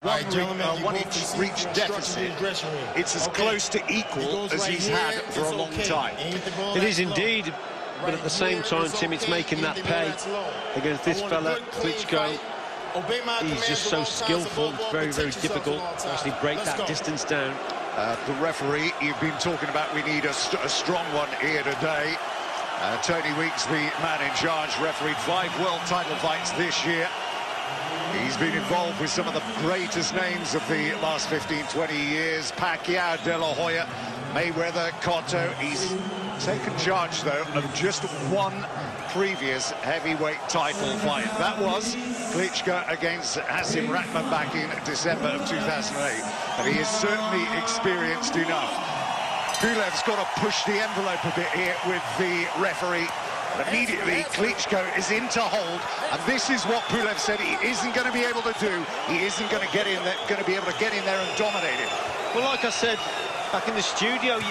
One inch reach deficit. It's as close to equal as he's had for a long time. It is indeed, but at the same time, Tim, it's making that pay against this fella, Klitschko. He's just so skillful. It's very, very difficult to actually break that distance down. The referee, you've been talking about, we need a strong one here today. Tony Weeks, the man in charge, refereed 5 world title fights this year. He's been involved with some of the greatest names of the last 15-20 years. Pacquiao, De La Hoya, Mayweather, Cotto. He's taken charge, though, of just one previous heavyweight title fight. That was Klitschko against Hasim Rahman back in December of 2008. And he is certainly experienced enough. Pulev's got to push the envelope a bit here with the referee. Immediately, Klitschko is into hold, and this is what Pulev said he isn't going to be able to do. He isn't going to get in there, going to be able to get in there and dominate him. Well, like I said back in the studio,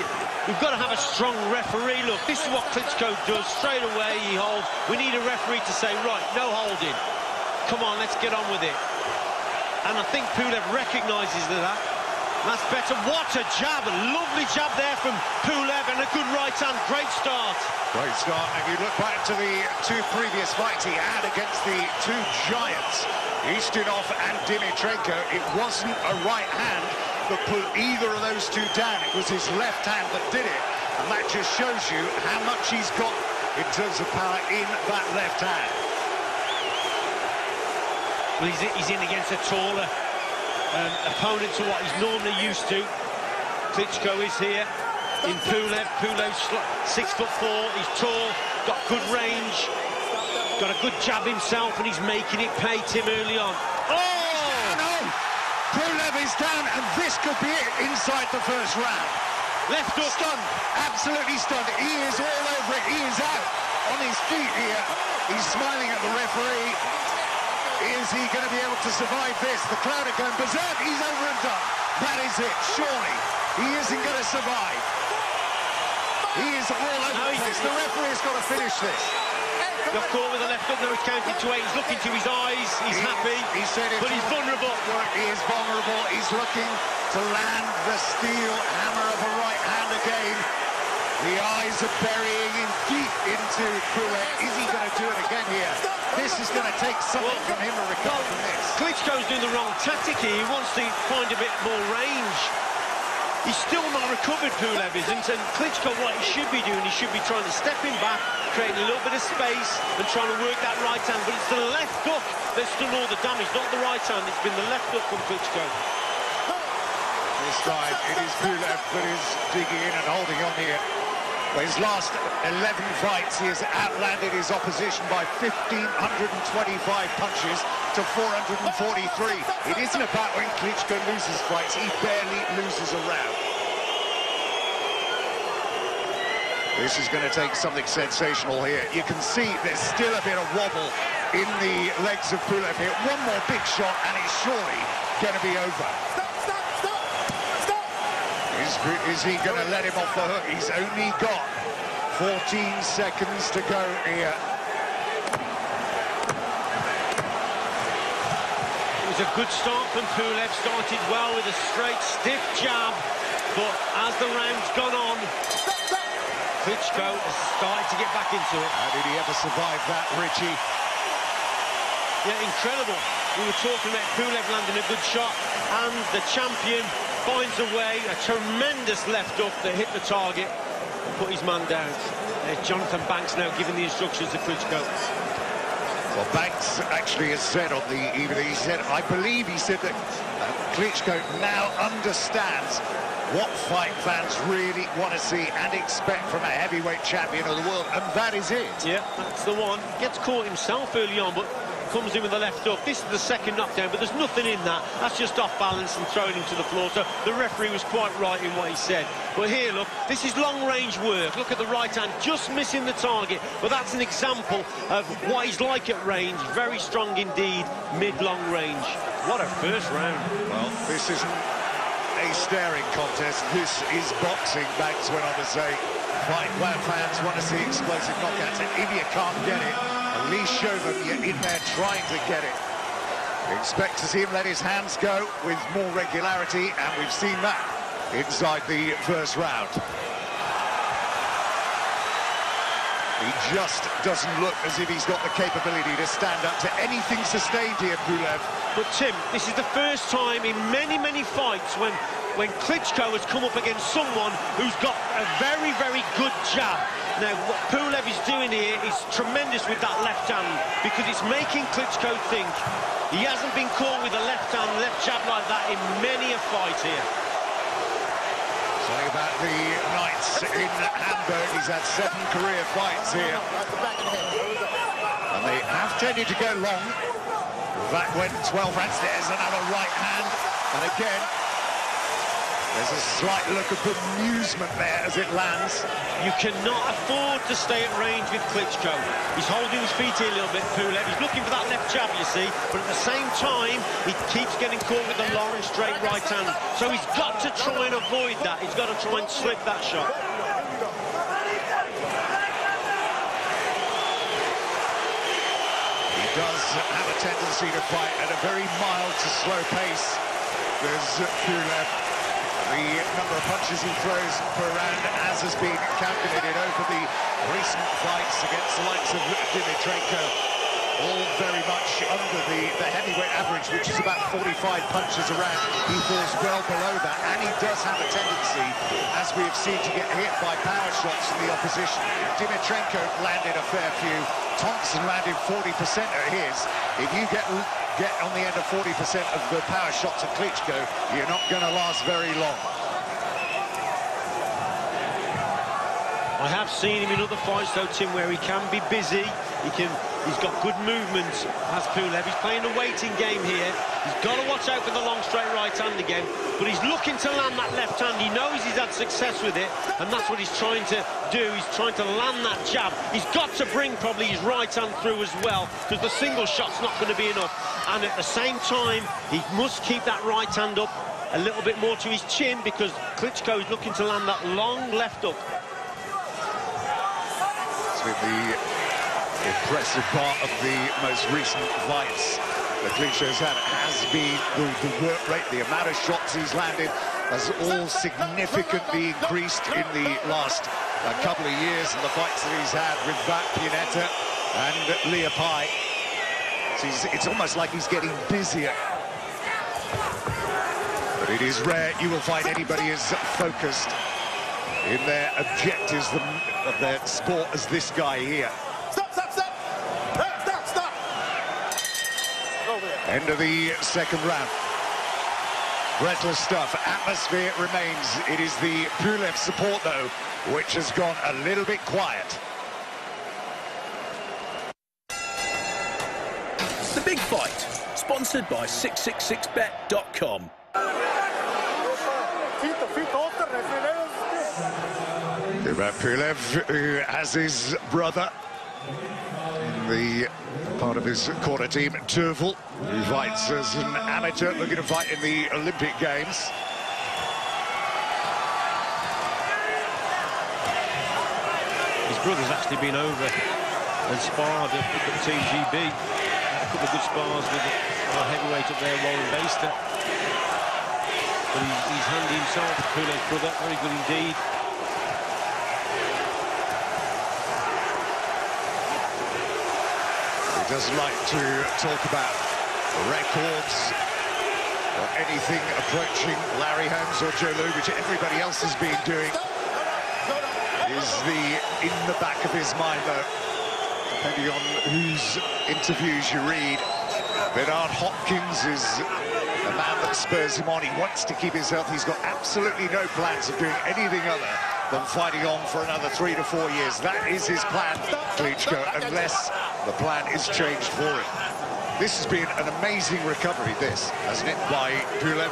we've got to have a strong referee. Look, this is what Klitschko does. Straight away, he holds. We need a referee to say, right, no holding. Come on, let's get on with it. And I think Pulev recognises that. That's better. What a jab. A lovely jab there from Pulev, and a good right hand. Great start. Great start. If you look back to the 2 previous fights he had against the 2 giants, Ustinov and Dimitrenko, it wasn't a right hand that put either of those 2 down. It was his left hand that did it. And that just shows you how much he's got in terms of power in that left hand. Well, he's in against a taller opponent to what he's normally used to. Klitschko is here in Pulev. Pulev's 6'4", he's tall, got good range, got a good jab himself, and he's making it pay Tim early on. Oh! Pulev is down, and this could be it inside the first round. Left hook. Stunned, absolutely stunned. He is all over it. He is out on his feet here. He's smiling at the referee. Is he going to be able to survive this? The crowd are going berserk. He's over and done. That is it, surely. He isn't going to survive. He is all over the place. The referee's got to finish this. Got caught with the left hook, now he's counting to 8. He's looking to his eyes. He's happy, but he's vulnerable. He is vulnerable. He's looking to land the steel hammer of a right hand again. The eyes are burying him deep into Pulev. Is he going to do it again here? This is going to take something from him to recover from this. Klitschko's doing the wrong tactic here. He wants to find a bit more range. He's still not recovered, Pulev isn't, and Klitschko, what he should be doing, he should be trying to step him back, creating a little bit of space and trying to work that right hand, but it's the left hook that's done all the damage, not the right hand. It's been the left hook from Klitschko. This time it is Pulev that is digging in and holding on here. Well, his last 11 fights, he has outlanded his opposition by 1,525 punches to 443. It isn't about when Klitschko loses fights, he barely loses a round. This is going to take something sensational here. You can see there's still a bit of wobble in the legs of Pulev here. One more big shot and it's surely going to be over. Is he going to let him off the hook? He's only got 14 seconds to go here. It was a good start from Pulev. Started well with a straight, stiff jab, but as the round's gone on, Klitschko has started to get back into it. How did he ever survive that, Richie? Yeah, incredible. We were talking about Pulev landing a good shot, and the champion finds a way, a tremendous left hook that hit the target and put his man down. There's Jonathan Banks now giving the instructions to Klitschko. Well, Banks actually has said on the evening, he said, I believe he said that Klitschko now understands what fight fans really want to see and expect from a heavyweight champion of the world, and that is it. Yeah, that's the one. Gets caught himself early on, but comes in with the left hook. This is the second knockdown, but there's nothing in that. That's just off balance and throwing him to the floor. So the referee was quite right in what he said. But here, look, this is long-range work. Look at the right hand, just missing the target. But that's an example of what he's like at range. Very strong indeed, mid-long range. What a first round. Well, this isn't a staring contest. This is boxing, Banks went on to say. Fight fans want to see explosive knockouts, and if you can't get it, at least show them you're in there trying to get it. Expect to see him let his hands go with more regularity, and we've seen that inside the first round. He just doesn't look as if he's got the capability to stand up to anything sustained here, Pulev. But Tim, this is the first time in many, many fights when Klitschko has come up against someone who's got a very, very good jab. Now, what Pulev is doing here is tremendous with that left hand, because it's making Klitschko think. He hasn't been caught with a left hand, left jab like that in many a fight here. Say about the nights in Hamburg, he's had 7 career fights here. And they have tended to go long. That went 12 rounds. There's another right hand. And again, there's a slight look of bemusement there as it lands. You cannot afford to stay at range with Klitschko. He's holding his feet here a little bit, Pulev. He's looking for that left jab, you see, but at the same time, he keeps getting caught with the long, straight right hand. So he's got to try and avoid that. He's got to try and slip that shot. He does have a tendency to fight at a very mild to slow pace. There's Pulev. The number of punches he throws per round, as has been calculated over the recent fights against the likes of Dimitrenko, all very much under the heavyweight average, which is about 45 punches a round. He falls well below that, and he does have a tendency, as we have seen, to get hit by power shots from the opposition. Dimitrenko landed a fair few. Thompson landed 40% of his. If you get on the end of 40% of the power shots of Klitschko, you're not going to last very long. I have seen him in other fights, though, Tim, where he can be busy. He's got good movement, has Pulev. He's playing a waiting game here. He's got to watch out for the long, straight right hand again. But he's looking to land that left hand. He knows he's had success with it, and that's what he's trying to do. He's trying to land that jab. He's got to bring probably his right hand through as well, because the single shot's not going to be enough. And at the same time, he must keep that right hand up a little bit more to his chin, because Klitschko is looking to land that long left hook. With the impressive part of the most recent fights that Klitschko's had has been the work rate. The amount of shots he's landed has all significantly increased in the last couple of years, and the fights that he's had with Pinetta and Leopai. So it's almost like he's getting busier. But it is rare you will find anybody as focused in their objectives of their sport as this guy here. Stop! End of the second round. Breathless stuff. Atmosphere remains. It is the Pulev support, though, which has gone a little bit quiet. The Big Fight, sponsored by 666bet.com. KUBRAT PULEV, who has his brother, the part of his quarter team, Turvel, who fights as an amateur, looking to fight in the Olympic Games. His brother's actually been over and sparred at Team GB. A couple of good spars with our heavyweight up there, Warren Baster. But he's handy himself, Pulev's brother, very good indeed. He doesn't like to talk about records or anything approaching Larry Holmes or Joe Louis, which everybody else has been doing. Is in the back of his mind, though, depending on whose interviews you read. Bernard Hopkins is a man that spurs him on. He wants to keep his health. He's got absolutely no plans of doing anything other than fighting on for another 3 to 4 years. That is his plan, Klitschko, unless the plan is changed for him. This has been an amazing recovery, this, hasn't it, by Pulev?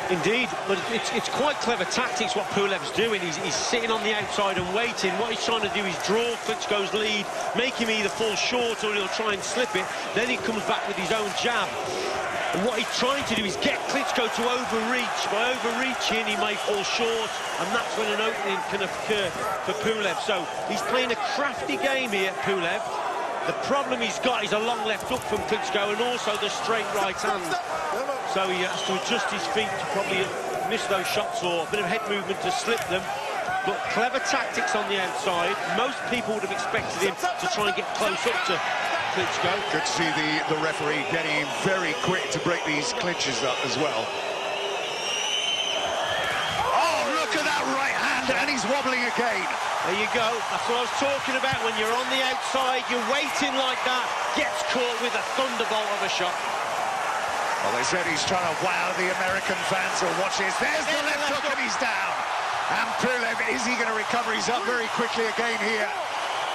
Indeed, but it's quite clever tactics what Pulev's doing. He's sitting on the outside and waiting. What he's trying to do is draw Klitschko's lead, make him either fall short or he'll try and slip it. Then he comes back with his own jab. And what he's trying to do is get Klitschko to overreach. By overreaching, he may fall short, and that's when an opening can occur for Pulev. So he's playing a crafty game here, Pulev. The problem he's got is a long left hook from Klitschko and also the straight right hand. So he has to adjust his feet to probably miss those shots or a bit of head movement to slip them. But clever tactics on the outside. Most people would have expected him to try and get close up to Klitschko. Good to see the referee getting him very quick to break these clinches up as well. Oh, look at that right hand, and he's wobbling again. There you go. That's what I was talking about. When you're on the outside, you're waiting like that, gets caught with a thunderbolt of a shot. Well, they said he's trying to wow the American fans. So watch this. There's the left hook, and he's down. And Pulev, is he going to recover? He's up very quickly again here.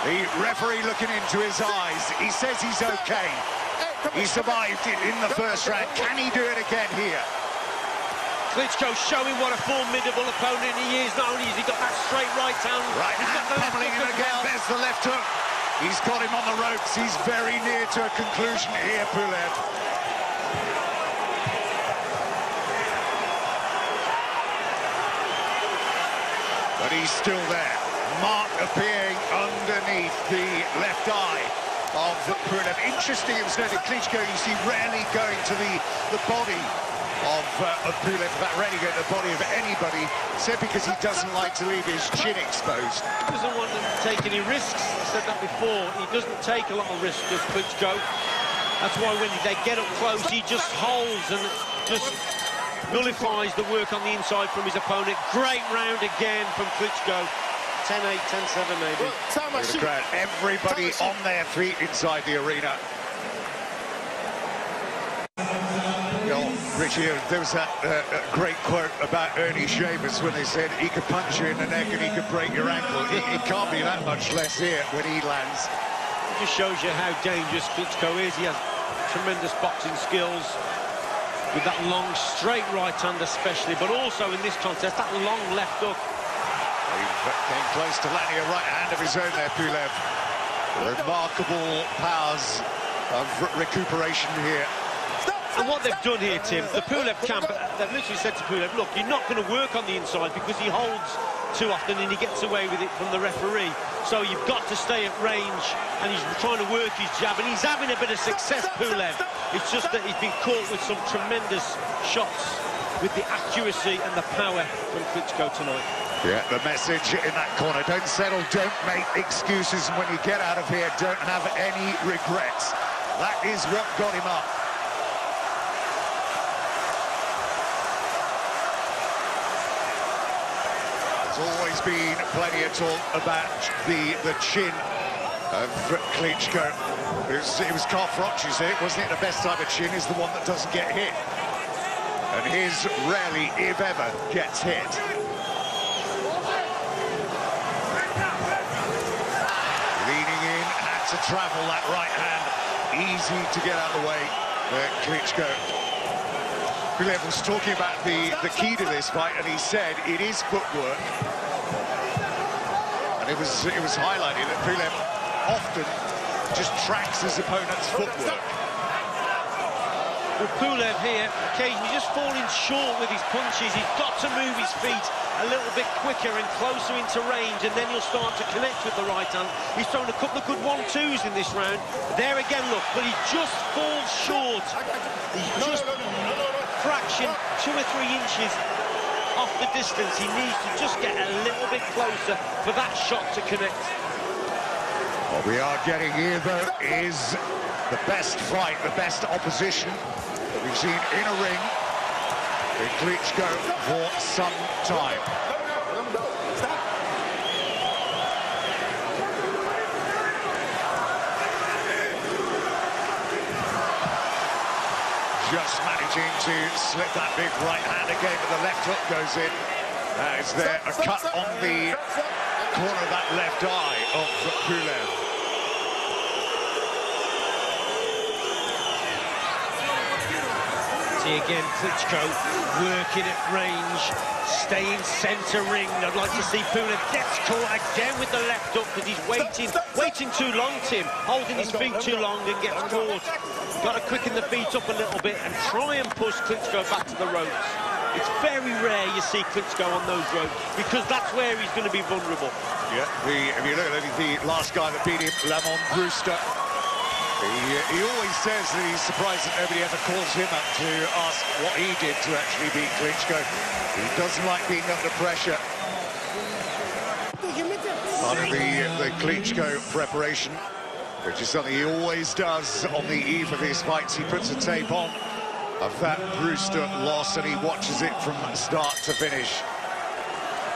The referee looking into his eyes. He says he's okay. He survived it in the first round. Can he do it again here? Klitschko showing what a formidable opponent he is. Not only has he got that straight right hand, right he's hand got the left pummeling him hook as again. well. There's the left hook. He's got him on the ropes. He's very near to a conclusion here, Pulev. But he's still there. Mark appearing underneath the left eye of Pulev. Interesting, it was noted Klitschko, you see, rarely going to the body of Pulev, about rarely going to the body of anybody, said because he doesn't like to leave his chin exposed. He doesn't want to take any risks. I said that before. He doesn't take a lot of risks, does Klitschko. That's why when they get up close, he just holds and just nullifies the work on the inside from his opponent. Great round again from Klitschko. 10-8, 10-7 maybe. The crowd, everybody on their feet inside the arena. Richie, there was that great quote about Ernie Shavers when they said he could punch you in the neck and he could break your ankle. It can't be that much less here when he lands. It just shows you how dangerous Klitschko is. He has tremendous boxing skills with that long, straight right hand especially, but also in this contest, that long left hook. He came close to landing a right hand of his own there, Pulev. Remarkable powers of recuperation here. And what they've done here, Tim, the Pulev camp, they've literally said to Pulev, look, you're not going to work on the inside because he holds too often and he gets away with it from the referee. So you've got to stay at range, and he's trying to work his jab, and he's having a bit of success, Pulev. It's just that he's been caught with some tremendous shots with the accuracy and the power from Klitschko tonight. Yeah, the message in that corner, don't settle, don't make excuses, and when you get out of here, don't have any regrets. That is what got him up. There's always been plenty of talk about the chin of Klitschko. It was Carl Froch, you say, wasn't it? The best type of chin is the one that doesn't get hit. And his rarely, if ever, gets hit. Leaning in, had to travel that right hand. Easy to get out of the way, Klitschko. Pulev was talking about the key to this fight, and he said it is footwork. And it was highlighted that Pulev often just tracks his opponent's footwork. Well, Pulev here, occasionally just falling short with his punches. He's got to move his feet a little bit quicker and closer into range, and then he'll start to connect with the right hand. He's thrown a couple of good 1-2s in this round. There again, look, but he just falls short. He's just fraction 2 or 3 inches off the distance. He needs to just get a little bit closer for that shot to connect. What we are getting here, though, is the best fight, the best opposition that we've seen in a ring in Klitschko for some time. Just managing to slip that big right hand again, but the left hook goes in. Is there a cut on the corner of that left eye of Pulev? See again, Klitschko working at range, staying centre ring. I'd like to see Pulev gets caught again with the left hook because he's waiting too long, Tim, holding his feet too long and gets caught. Got to quicken the feet up a little bit and try and push Klitschko back to the ropes. It's very rare you see Klitschko on those ropes because that's where he's going to be vulnerable. Yeah, if you look at the last guy that beat him, Lamont Brewster, He always says that he's surprised that nobody ever calls him up to ask what he did to actually beat Klitschko. He doesn't like being under pressure. Part of the Klitschko preparation, which is something he always does on the eve of his fights. He puts a tape on of that Brewster loss and he watches it from start to finish.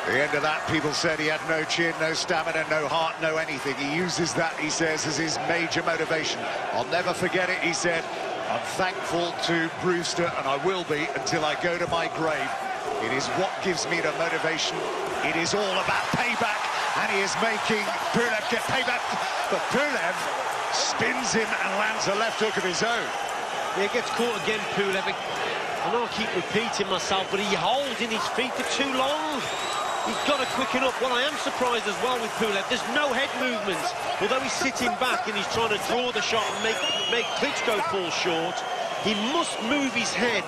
At the end of that, people said he had no chin, no stamina, no heart, no anything. He uses that, he says, as his major motivation. I'll never forget it, he said. I'm thankful to Brewster, and I will be until I go to my grave. It is what gives me the motivation. It is all about payback, and he is making Pulev get payback. But Pulev spins him and lands a left hook of his own. He gets caught again, Pulev. I know I keep repeating myself, but he holds in his feet for too long. He's got to quicken up. What I am surprised as well with Pulev, there's no head movement. Although he's sitting back and he's trying to draw the shot and make Klitschko fall short, he must move his head.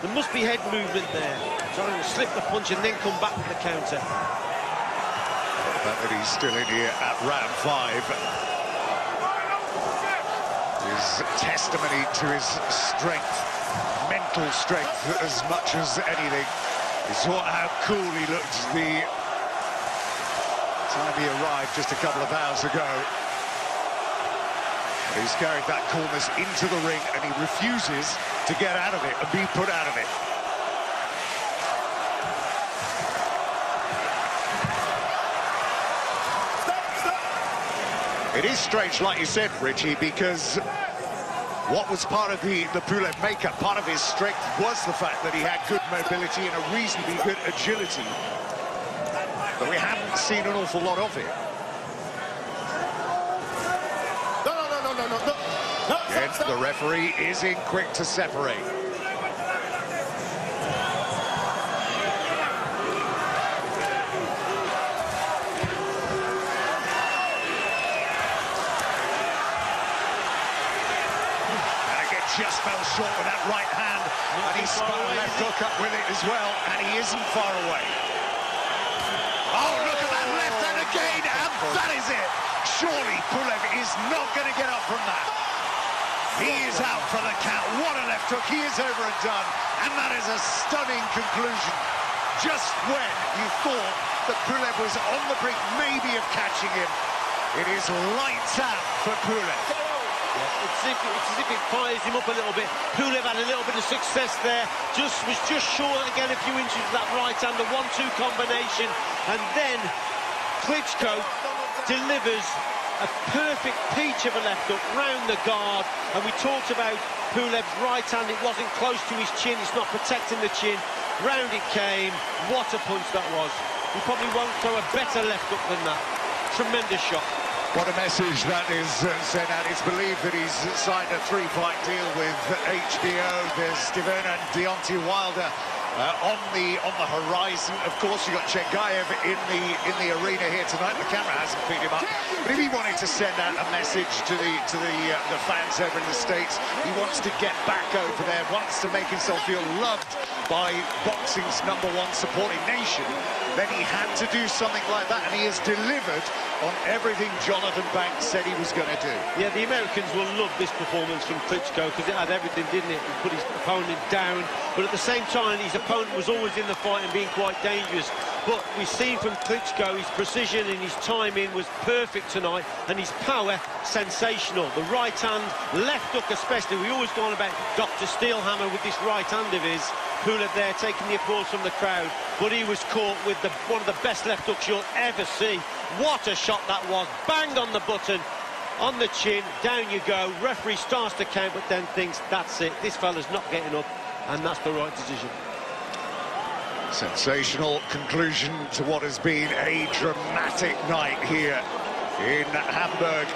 There must be head movement there. Trying to slip the punch and then come back with the counter. The fact that he's still in here at round 5 is testimony to his strength, mental strength, as much as anything. You saw how cool he looked the time he arrived just a couple of hours ago. He's carried that coolness into the ring and he refuses to get out of it and be put out of it. It is strange, like you said, Richie, because what was part of the Pulev makeup, part of his strength, was the fact that he had good mobility and a reasonably good agility. But we haven't seen an awful lot of it. No. Again, the referee is in quick to separate. Just fell short with that right hand, and he spun a left hook up with it as well, and he isn't far away. Oh, look at that left hand again, and that is it. Surely Pulev is not going to get up from that. He is out for the count. What a left hook. He is over and done, and that is a stunning conclusion. Just when you thought that Pulev was on the brink maybe of catching him, it is lights out for Pulev. It's as if it fires him up a little bit. Pulev had a little bit of success there. Was just short again a few inches of that right hand, the 1-2 combination. And then Klitschko delivers a perfect peach of a left hook round the guard. And we talked about Pulev's right hand. It wasn't close to his chin. It's not protecting the chin. Round it came. What a punch that was. He probably won't throw a better left hook than that. Tremendous shot. What a message that is sent out. It's believed that he's signed a 3-fight deal with HBO. There's Steven and Deontay Wilder on the horizon. Of course, you got Chengaev in the arena here tonight. The camera hasn't picked him up. But if he wanted to send out a message to the fans over in the States, he wants to get back over there, wants to make himself feel loved by boxing's #1 supporting nation, then he had to do something like that, and he has delivered on everything Jonathan Banks said he was going to do. Yeah, the Americans will love this performance from Klitschko because it had everything, didn't it? He put his opponent down, but at the same time, his opponent was always in the fight and being quite dangerous. But we've seen from Klitschko, his precision and his timing was perfect tonight, and his power, sensational. The right hand, left hook especially. We always go on about Dr. Steelhammer with this right hand of his. Pulev there taking the applause from the crowd, but he was caught with one of the best left hooks you'll ever see. What a shot that was. Bang on the button, on the chin, down you go. Referee starts to count, but then thinks, that's it, this fella's not getting up, and that's the right decision. Sensational conclusion to what has been a dramatic night here in Hamburg.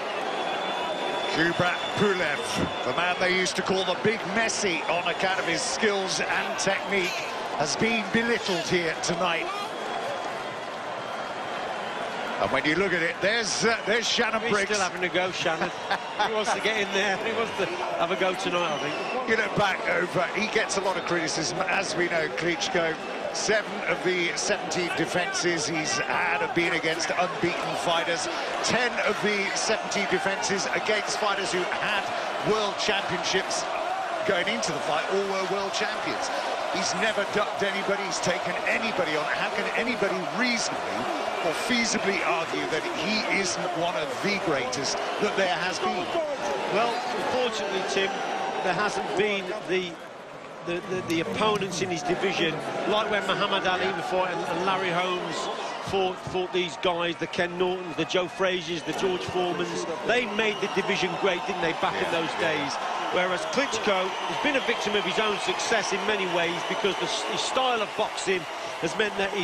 KUBRAT PULEV, the man they used to call the Big Messi on account of his skills and technique, has been belittled here tonight. And when you look at it, there's Shannon He's Briggs. still having a go, Shannon. He wants to get in there. He wants to have a go tonight, I think. You look back over, he gets a lot of criticism. As we know, Klitschko, 7 of the 17 defences he's had have been against unbeaten fighters. 10 of the 17 defences against fighters who had world championships going into the fight, all were world champions. He's never ducked anybody, he's taken anybody on. How can anybody reasonably or feasibly argue that he isn't one of the greatest that there has been? Well, unfortunately, Tim, there hasn't been the opponents in his division, like when Muhammad Ali before and Larry Holmes fought these guys, the Ken Nortons, the Joe Frazier's, the George Foremans. They made the division great, didn't they, back in those days? Whereas Klitschko has been a victim of his own success in many ways, because his style of boxing has meant that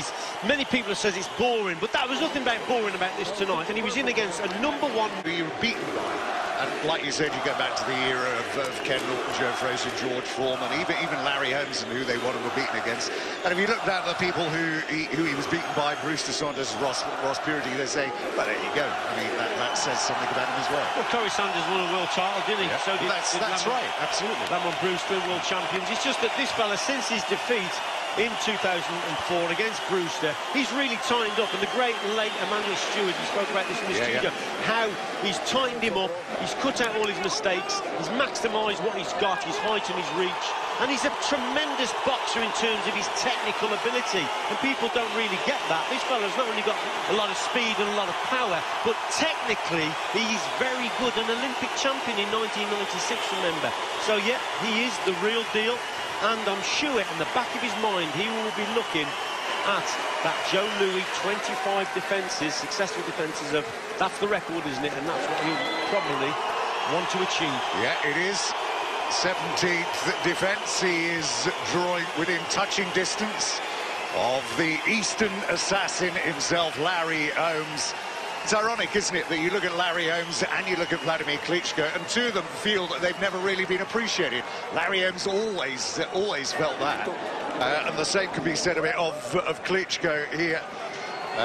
many people have said it's boring, but that was nothing boring about this tonight. And he was in against a #1. You were beaten by, and like you said, you go back to the era of Ken Norton, Joe Frazier, George Foreman, even Larry Holmes, and who they were beaten against. And if you look down at the people who he was beaten by, Brewster Saunders, Ross Purity, they say, well, there you go. I mean, that says something about him as well. Well, Corey Sanders won a world title, didn't he? Yeah. So That's right, absolutely. Lamont Brewster, world champions. It's just that this fella, since his defeat in 2004 against Brewster, he's really tightened up. And the great late Emmanuel Stewart, he spoke about this in the studio, how he's tightened him up, he's cut out all his mistakes, he's maximised what he's got, his height and his reach, and he's a tremendous boxer in terms of his technical ability, and people don't really get that. This fella's not only got a lot of speed and a lot of power, but technically he's very good, an Olympic champion in 1996, remember. So yeah, he is the real deal. And I'm sure in the back of his mind he will be looking at that Joe Louis 25 defences, successful defences of, that's the record, isn't it? And that's what he'll probably want to achieve. Yeah, it is. 17th defence. He is drawing within touching distance of the Eastern assassin himself, Larry Holmes. It's ironic, isn't it, that you look at Larry Holmes and you look at Vladimir Klitschko, and two of them feel that they've never really been appreciated. Larry Holmes always felt that. And the same can be said of Klitschko here.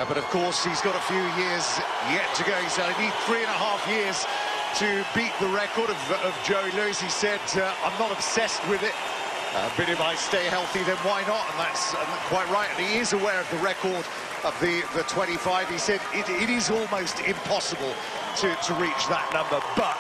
But of course, he's got a few years yet to go. He said, I need 3.5 years to beat the record of Joe Louis. He said, I'm not obsessed with it. But if I stay healthy, then why not? And that's quite right. And he is aware of the record of the 25. He said it is almost impossible to reach that number. But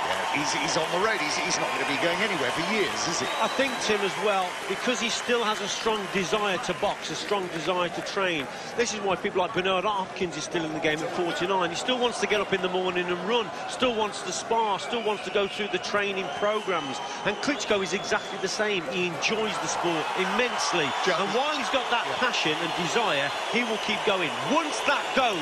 yeah, he's on the road. He's not going to be going anywhere for years, is he? I think, Tim, as well, because he still has a strong desire to box, a strong desire to train. This is why people like Bernard Hopkins is still in the game at 49. He still wants to get up in the morning and run, still wants to spar, still wants to go through the training programmes. And Klitschko is exactly the same. He enjoys the sport immensely. And while he's got that passion and desire, he will keep going. Once that goes,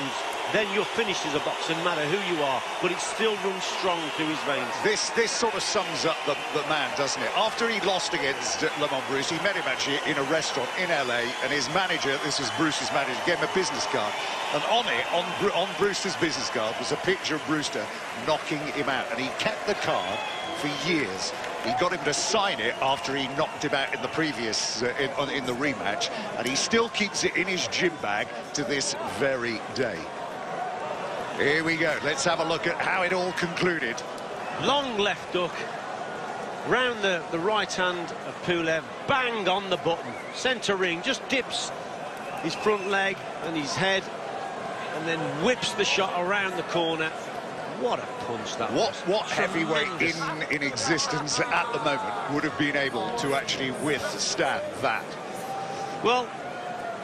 then you're finished as a boxer, no matter who you are, but it still runs strong through his veins. This sort of sums up the man, doesn't it? After he lost against Lamont Brewster, he met him actually in a restaurant in LA, and his manager, this was Brewster's manager, gave him a business card, and on it, on Brewster's business card, was a picture of Brewster knocking him out, and he kept the card for years. He got him to sign it after he knocked him out in the previous, in the rematch, and he still keeps it in his gym bag to this very day. Here we go. Let's have a look at how it all concluded. Long left hook, round the right hand of Pulev, bang on the button, centre ring, just dips his front leg and his head, and then whips the shot around the corner. What a punch that was. What heavyweight in existence at the moment would have been able to actually withstand that? Well,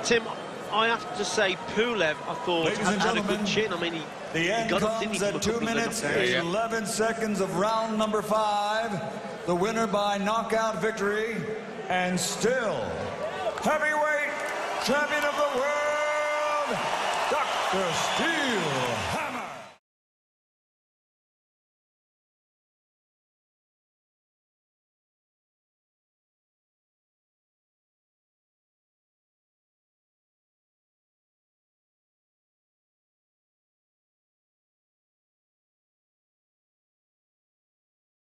Tim, I have to say Pulev, I thought, had a good chin. I mean, he got up, didn't he, at 2 minutes, 11 seconds of round number 5. The winner by knockout victory, and still heavyweight champion of the world, Dr. Steele.